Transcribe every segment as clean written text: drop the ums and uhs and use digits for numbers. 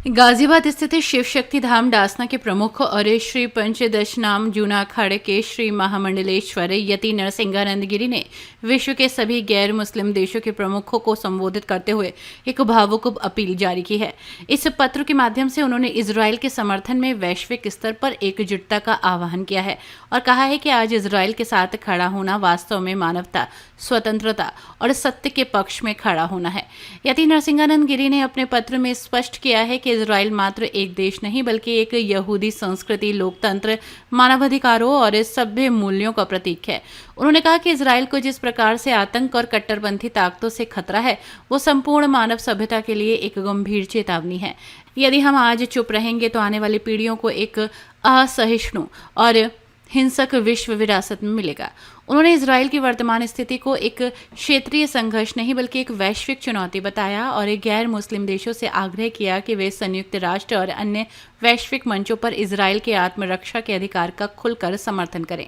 गाजियाबाद स्थित शिव शक्ति धाम डासना के प्रमुख और श्री पंचदशनाम जूना अखाड़े के श्री महामंडलेश्वर यति नरसिंहानंद गिरी ने विश्व के सभी गैर मुस्लिम देशों के प्रमुखों को संबोधित करते हुए एक भावुक अपील जारी की है। इस पत्र के माध्यम से उन्होंने इजराइल के समर्थन में वैश्विक स्तर पर एकजुटता का आह्वान किया है और कहा है कि आज इजराइल के साथ खड़ा होना वास्तव में मानवता, स्वतंत्रता और सत्य के पक्ष में खड़ा होना है। यति नरसिंहानंद गिरी ने अपने पत्र में स्पष्ट किया है कि इजराइल मात्र एक देश नहीं बल्कि एक यहूदी संस्कृति, लोकतंत्र, मानवाधिकारों और सभ्य मूल्यों का प्रतीक है। उन्होंने कहा कि इजराइल को जिस प्रकार से आतंक और कट्टरपंथी ताकतों से खतरा है, वो संपूर्ण मानव सभ्यता के लिए एक गंभीर चेतावनी है। यदि हम आज चुप रहेंगे तो आने वाली पीढ़ियों को एक असहिष्णु और हिंसक विश्व विरासत में मिलेगा। उन्होंने इजराइल की वर्तमान स्थिति को एक क्षेत्रीय संघर्ष नहीं बल्कि एक वैश्विक चुनौती बताया और गैर मुस्लिम देशों से आग्रह किया कि वे संयुक्त राष्ट्र और अन्य वैश्विक मंचों पर इजराइल के आत्मरक्षा के अधिकार का खुलकर समर्थन करें।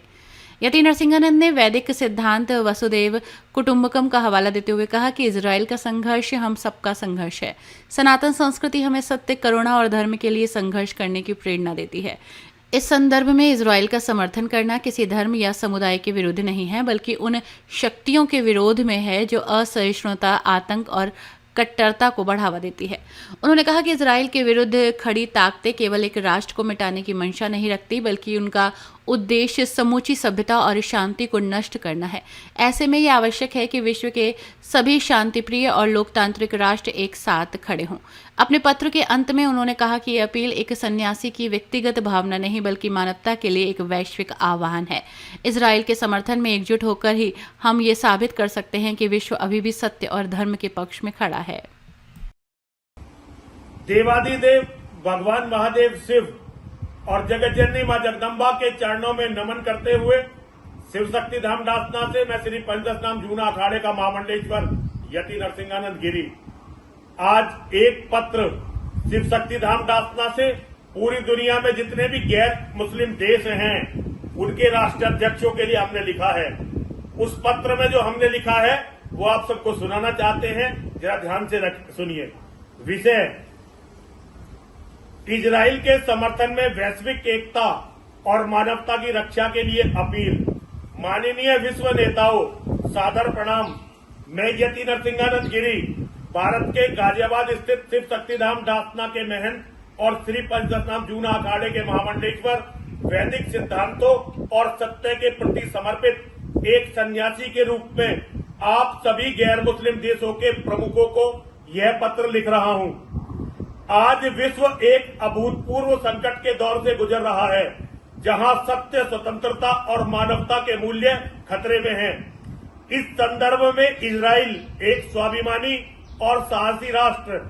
यति नरसिंहानंद ने वैदिक सिद्धांत वसुदेव कुटुंबकम का हवाला देते हुए कहा कि इजराइल का संघर्ष हम सबका संघर्ष है। सनातन संस्कृति हमें सत्य, करुणा और धर्म के लिए संघर्ष करने की प्रेरणा देती है। इस संदर्भ में इजराइल का समर्थन करना किसी धर्म या समुदाय के विरुद्ध नहीं है बल्कि उन शक्तियों के विरोध में है जो असहिष्णुता, आतंक और कट्टरता को बढ़ावा देती है। उन्होंने कहा कि इजराइल के विरुद्ध खड़ी ताकतें केवल एक राष्ट्र को मिटाने की मंशा नहीं रखती बल्कि उनका उद्देश्य समूची सभ्यता और शांति को नष्ट करना है। ऐसे में यह आवश्यक है कि विश्व के सभी शांतिप्रिय और लोकतांत्रिक राष्ट्र एक साथ खड़े हों। अपने पत्र के अंत में उन्होंने कहा कि यह अपील एक सन्यासी की व्यक्तिगत भावना नहीं बल्कि मानवता के लिए एक वैश्विक आह्वान है। इजराइल के समर्थन में एकजुट होकर ही हम ये साबित कर सकते हैं कि विश्व अभी भी सत्य और धर्म के पक्ष में खड़ा है। देवादिदेव भगवान महादेव शिव और जगत जननी मां जगदम्बा के चरणों में नमन करते हुए शिव शक्ति धाम डासना से मैं श्री पंचदशनाम जूना अखाड़े का महामंडलेश्वर यति नरसिंहानंद गिरी आज एक पत्र शिव शक्ति धाम डासना से पूरी दुनिया में जितने भी गैर मुस्लिम देश हैं उनके राष्ट्राध्यक्षों के लिए हमने लिखा है। उस पत्र में जो हमने लिखा है वो आप सबको सुनाना चाहते हैं, जरा ध्यान से सुनिए। विषय: इजराइल के समर्थन में वैश्विक एकता और मानवता की रक्षा के लिए अपील। माननीय विश्व नेताओं, सादर प्रणाम। मैं यति नरसिंहानंद गिरी भारत के गाजियाबाद स्थित शिव शक्तिधाम डासना के महंत और श्री पंचदशनाम जूना अखाड़े के महामंडलेश्वर वैदिक सिद्धांतों और सत्य के प्रति समर्पित एक सन्यासी के रूप में आप सभी गैर मुस्लिम देशों के प्रमुखों को यह पत्र लिख रहा हूं। आज विश्व एक अभूतपूर्व संकट के दौर से गुजर रहा है जहां सत्य, स्वतंत्रता और मानवता के मूल्य खतरे में हैं। इस संदर्भ में इजराइल एक स्वाभिमानी और साहसी राष्ट्र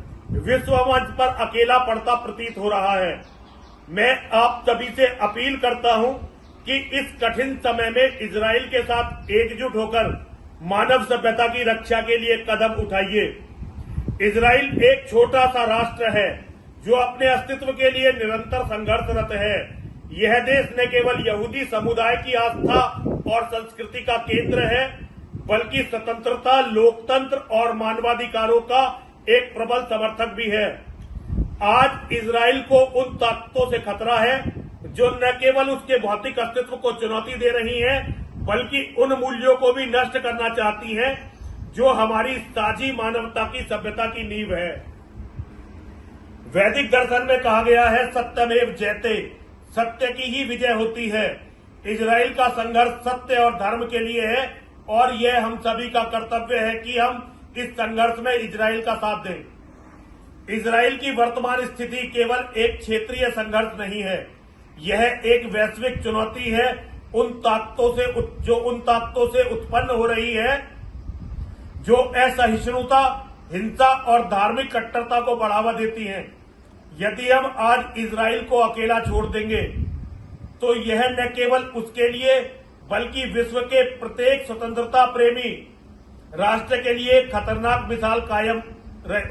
विश्व मंच पर अकेला पड़ता प्रतीत हो रहा है। मैं आप सभी से अपील करता हूं कि इस कठिन समय में इजराइल के साथ एकजुट होकर मानव सभ्यता की रक्षा के लिए कदम उठाइए। इजराइल एक छोटा सा राष्ट्र है जो अपने अस्तित्व के लिए निरंतर संघर्षरत है। यह देश न केवल यहूदी समुदाय की आस्था और संस्कृति का केंद्र है बल्कि स्वतंत्रता, लोकतंत्र और मानवाधिकारों का एक प्रबल समर्थक भी है। आज इजराइल को उन ताकतों से खतरा है जो न केवल उसके भौतिक अस्तित्व को चुनौती दे रही हैं बल्कि उन मूल्यों को भी नष्ट करना चाहती हैं जो हमारी साझी मानवता की सभ्यता की नींव है। वैदिक दर्शन में कहा गया है, सत्यमेव जयते, सत्य की ही विजय होती है। इजराइल का संघर्ष सत्य और धर्म के लिए है और यह हम सभी का कर्तव्य है कि हम इस संघर्ष में इजराइल का साथ दें। इजराइल की वर्तमान स्थिति केवल एक क्षेत्रीय संघर्ष नहीं है, यह एक वैश्विक चुनौती है जो उन ताकतों से उत्पन्न हो रही है जो असहिष्णुता, हिंसा और धार्मिक कट्टरता को बढ़ावा देती हैं। यदि हम आज इजराइल को अकेला छोड़ देंगे तो यह न केवल उसके लिए बल्कि विश्व के प्रत्येक स्वतंत्रता प्रेमी राष्ट्र के लिए खतरनाक मिसाल कायम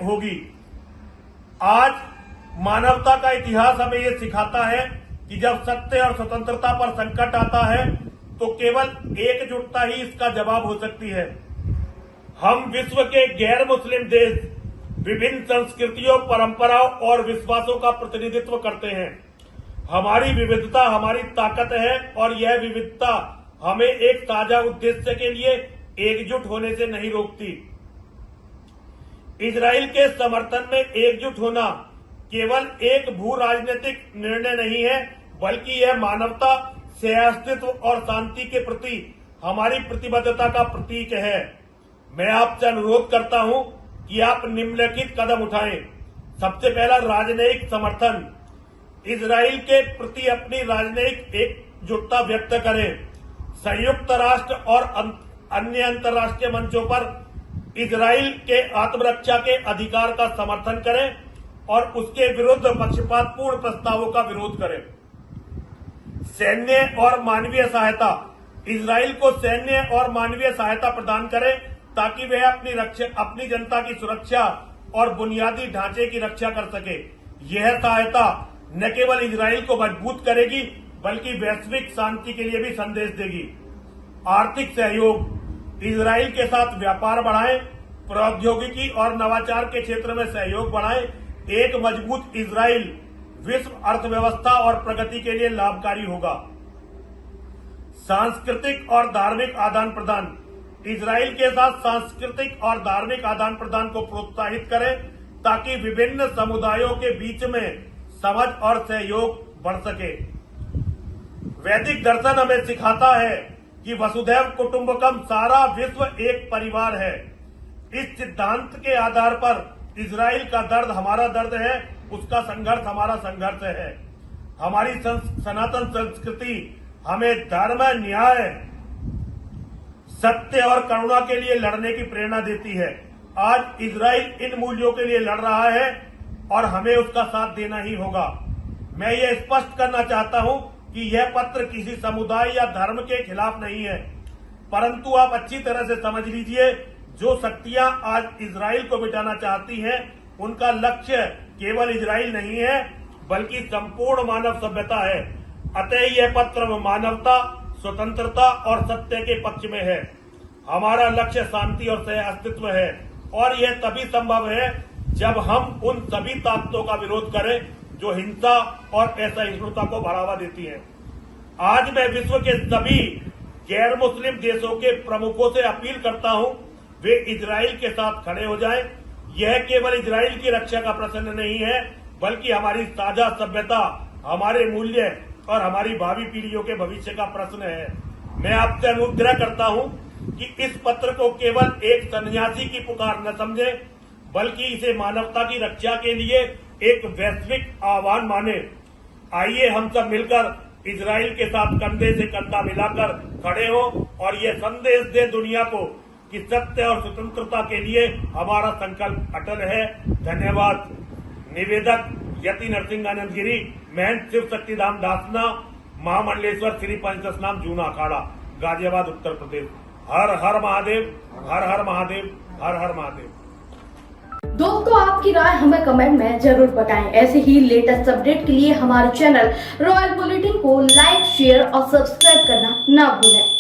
होगी। आज मानवता का इतिहास हमें यह सिखाता है कि जब सत्य और स्वतंत्रता पर संकट आता है तो केवल एकजुटता ही इसका जवाब हो सकती है। हम विश्व के गैर मुस्लिम देश विभिन्न संस्कृतियों, परंपराओं और विश्वासों का प्रतिनिधित्व करते हैं। हमारी विविधता हमारी ताकत है और यह विविधता हमें एक साझा उद्देश्य के लिए एकजुट होने से नहीं रोकती। इजराइल के समर्थन में एकजुट होना केवल एक भू राजनीतिक निर्णय नहीं है, बल्कि यह मानवता, सह-अस्तित्व और शांति के प्रति हमारी प्रतिबद्धता का प्रतीक है। मैं आपसे अनुरोध करता हूं कि आप निम्नलिखित कदम उठाएं। सबसे पहला, राजनयिक समर्थन। इजराइल के प्रति अपनी राजनयिक एकजुटता व्यक्त करें। संयुक्त राष्ट्र और अन्य अंतर्राष्ट्रीय मंचों पर इजराइल के आत्मरक्षा के अधिकार का समर्थन करें और उसके विरुद्ध पक्षपातपूर्ण प्रस्तावों का विरोध करें। सैन्य और मानवीय सहायता। इजराइल को सैन्य और मानवीय सहायता प्रदान करें ताकि वह अपनी जनता की सुरक्षा और बुनियादी ढांचे की रक्षा कर सके। यह सहायता न केवल इजराइल को मजबूत करेगी बल्कि वैश्विक शांति के लिए भी संदेश देगी। आर्थिक सहयोग। इजराइल के साथ व्यापार बढ़ाएं, प्रौद्योगिकी और नवाचार के क्षेत्र में सहयोग बढ़ाएं। एक मजबूत इजराइल विश्व अर्थव्यवस्था और प्रगति के लिए लाभकारी होगा। सांस्कृतिक और धार्मिक आदान प्रदान। इजराइल के साथ सांस्कृतिक और धार्मिक आदान प्रदान को प्रोत्साहित करें ताकि विभिन्न समुदायों के बीच में समझ और सहयोग बढ़ सके। वैदिक दर्शन हमें सिखाता है कि वसुधैव कुटुंबकम, सारा विश्व एक परिवार है। इस सिद्धांत के आधार पर इजराइल का दर्द हमारा दर्द है, उसका संघर्ष हमारा संघर्ष है। हमारी सनातन संस्कृति हमें धर्म, न्याय, सत्य और करुणा के लिए लड़ने की प्रेरणा देती है। आज इजराइल इन मूल्यों के लिए लड़ रहा है और हमें उसका साथ देना ही होगा। मैं ये स्पष्ट करना चाहता हूं कि यह पत्र किसी समुदाय या धर्म के खिलाफ नहीं है, परंतु आप अच्छी तरह से समझ लीजिए, जो शक्तियां आज इजराइल को मिटाना चाहती हैं, उनका लक्ष्य केवल इजराइल नहीं है बल्कि संपूर्ण मानव सभ्यता है। अतः यह पत्र मानवता, स्वतंत्रता और सत्य के पक्ष में है। हमारा लक्ष्य शांति और सह अस्तित्व है और यह तभी संभव है जब हम उन सभी ताकतों का विरोध करें जो हिंसा और असहिष्णुता को बढ़ावा देती हैं। आज मैं विश्व के सभी गैर मुस्लिम देशों के प्रमुखों से अपील करता हूं, वे इजराइल के साथ खड़े हो जाएं। यह केवल इजराइल की रक्षा का प्रश्न नहीं है, बल्कि हमारी साझा सभ्यता, हमारे मूल्य और हमारी भावी पीढ़ियों के भविष्य का प्रश्न है। मैं आपसे अनुग्रह करता हूं कि इस पत्र को केवल एक सन्यासी की पुकार न समझे, बल्कि इसे मानवता की रक्षा के लिए एक वैश्विक आह्वान माने। आइए हम सब मिलकर इजराइल के साथ कंधे से कंधा मिलाकर खड़े हों और ये संदेश दें दुनिया को कि सत्य और स्वतंत्रता के लिए हमारा संकल्प अटल है। धन्यवाद। निवेदक यति नरसिंहानंद गिरी, महंत शिव शक्तिधाम दासना, महामंडलेश्वर श्री पंचदशनाम जूना अखाड़ा, गाजियाबाद, उत्तर प्रदेश। हर हर महादेव, हर हर महादेव, हर हर महादेव। दोस्तों, आपकी राय हमें कमेंट में जरूर बताएं। ऐसे ही लेटेस्ट अपडेट के लिए हमारे चैनल रॉयल बुलेटिन को लाइक, शेयर और सब्सक्राइब करना ना भूलें।